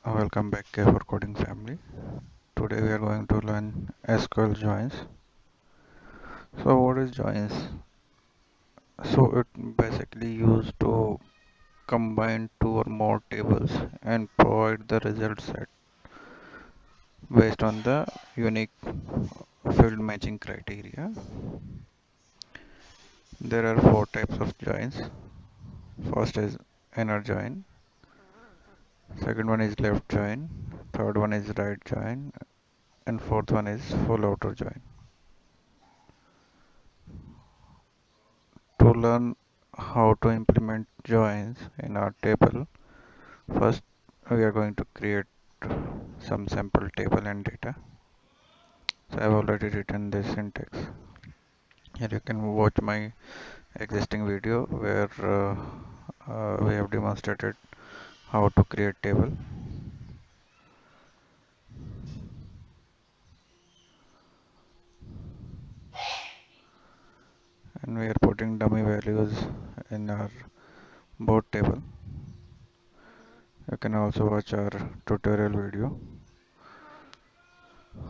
Welcome back for coding family. Today we are going to learn SQL Joins. So what is joins? So it basically used to combine two or more tables and provide the result set based on the unique field matching criteria. There are four types of joins. First is inner join, second one is left join, third one is right join, and fourth one is full outer join. To learn how to implement joins in our table, first we are going to create some sample table and data. So I have already written this syntax. Here you can watch my existing video where we have demonstrated how to create table. And we are putting dummy values in our board table. You can also watch our tutorial video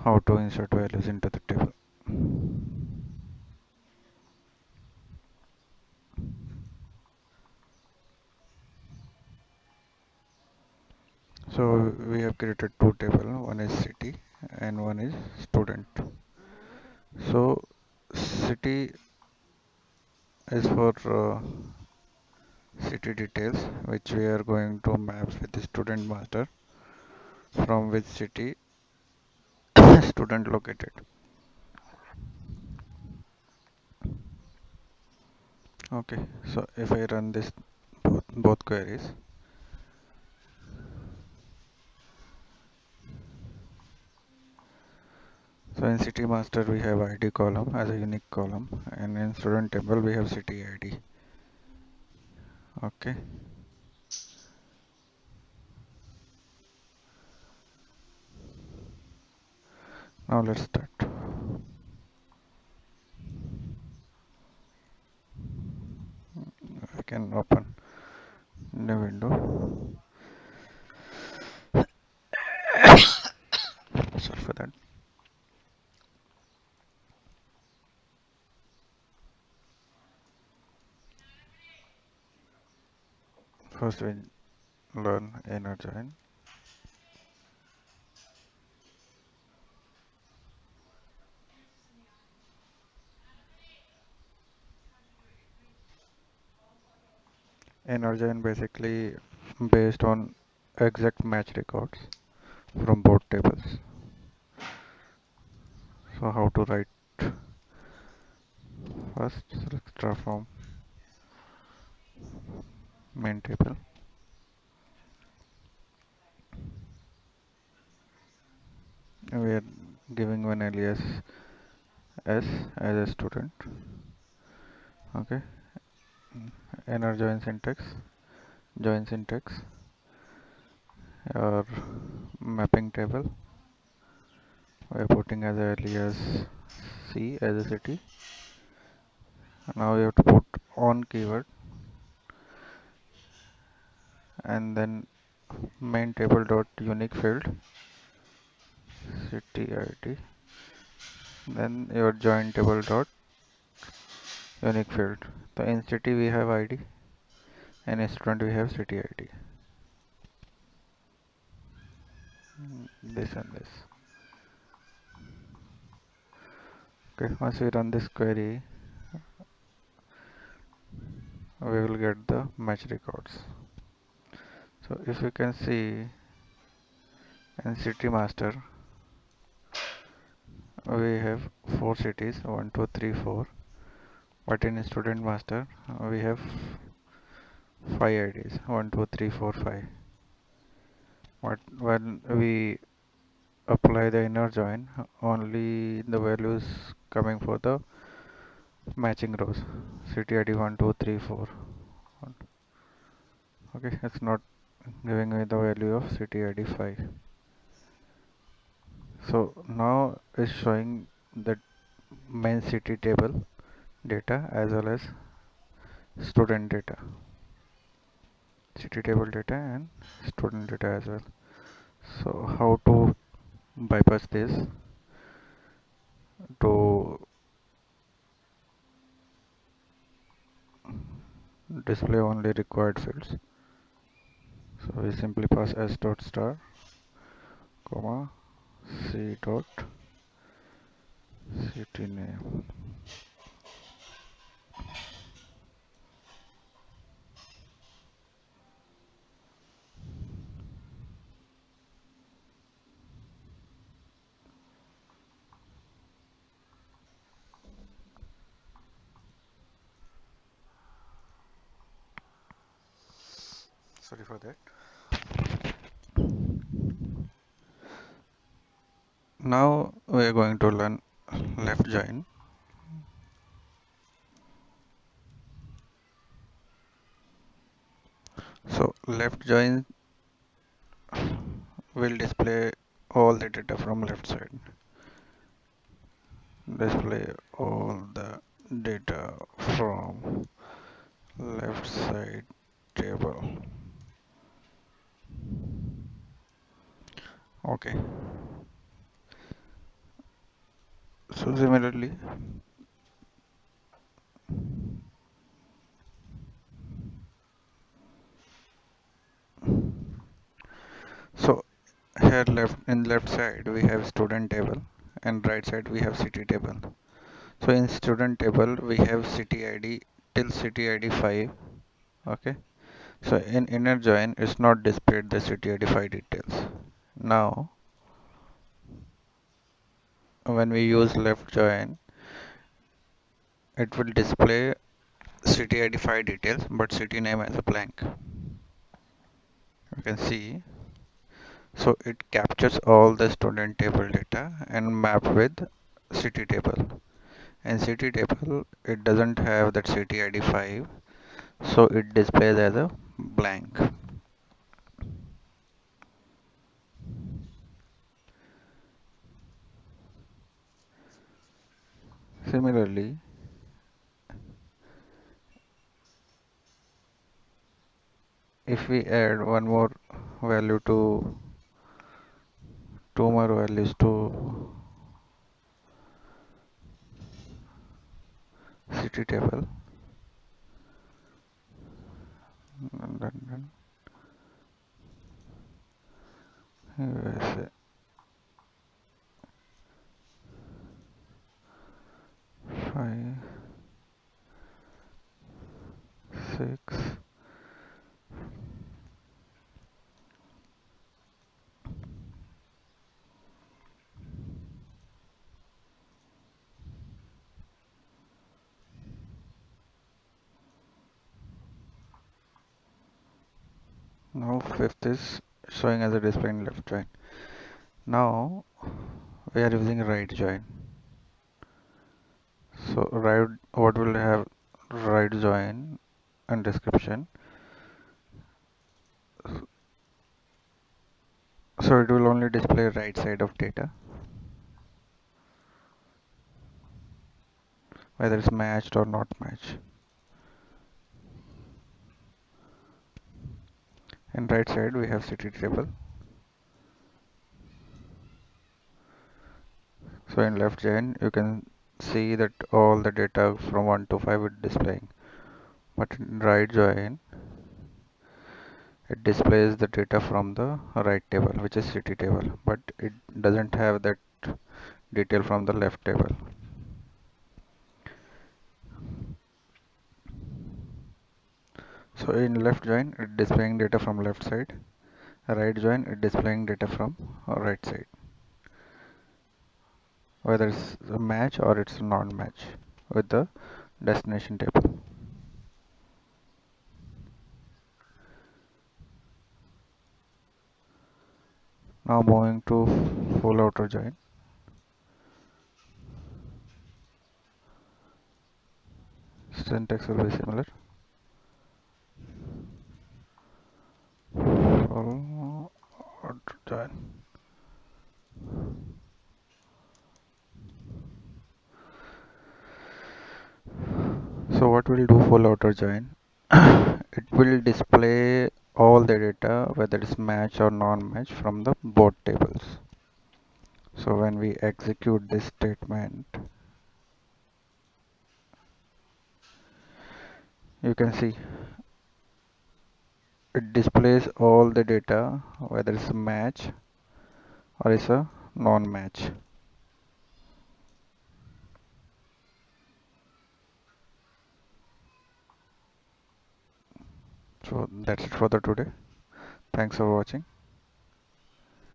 how to insert values into the table. So we have created two tables, one is city and one is student. So city is for city details which we are going to map with the student master from which city student located. Okay, so if I run this both queries, so in city master we have ID column as a unique column, and in student table we have city ID. Okay, now let's start. I can open the window. Sorry for that. First we learn inner join. Inner join basically based on exact match records from both tables. So how to write? First select star from main table. We are giving one alias S as a student. Okay. Inner join syntax, or mapping table. We are putting as a alias C as a city. Now we have to put on keyword and then main table dot unique field city ID. Then your join table dot unique field. So in city we have ID and in student we have city ID. This and this. Okay, once we run this query, we will get the match records. So if you can see in city master, we have four cities 1 2 3 4, but in student master we have 5 IDs 1 2 3 4 5. But when we apply the inner join, only the values coming for the matching rows, city ID 1 2 3 4. Okay, it's not giving me the value of city ID 5. So now it's showing the main city table data as well as student data, city table data and student data as well. So how to bypass this to display only required fields? So we simply pass s dot star comma c dot city name. Sorry for that. Now we are going to learn left join. So left join will display all the data from left side. Display all the data from left side table. Okay. So similarly, so here left side we have student table and right side we have city table. So in student table we have city ID till city ID 5. Okay. So in inner join it's not displayed the city ID 5 details. Now when we use left join, it will display city ID 5 details but city name as a blank. You can see. So it captures all the student table data and map with city table. And city table it doesn't have that city ID 5, so it displays as a blank. Similarly, if we add one more value to two more values to city table, and then USA 5 6. Now fifth is showing as a display in left join. Now we are using right join. So right, what will have right join and description. So it will only display right side of data, whether it's matched or not matched. And right side we have city table. So in left join you can see that all the data from 1 to 5 is displaying. But in right join it displays the data from the right table, which is city table, but it doesn't have that detail from the left table. So in left join it displaying data from left side. Right join it displaying data from right side, whether it's a match or it's a non-match with the destination table. Now moving to full outer join. Syntax will be similar. Full outer join. So what will do full outer join? It will display all the data, whether it's match or non-match, from the both tables. So when we execute this statement, you can see it displays all the data, whether it's a match or it's a non-match. So that's it for the today. Thanks for watching.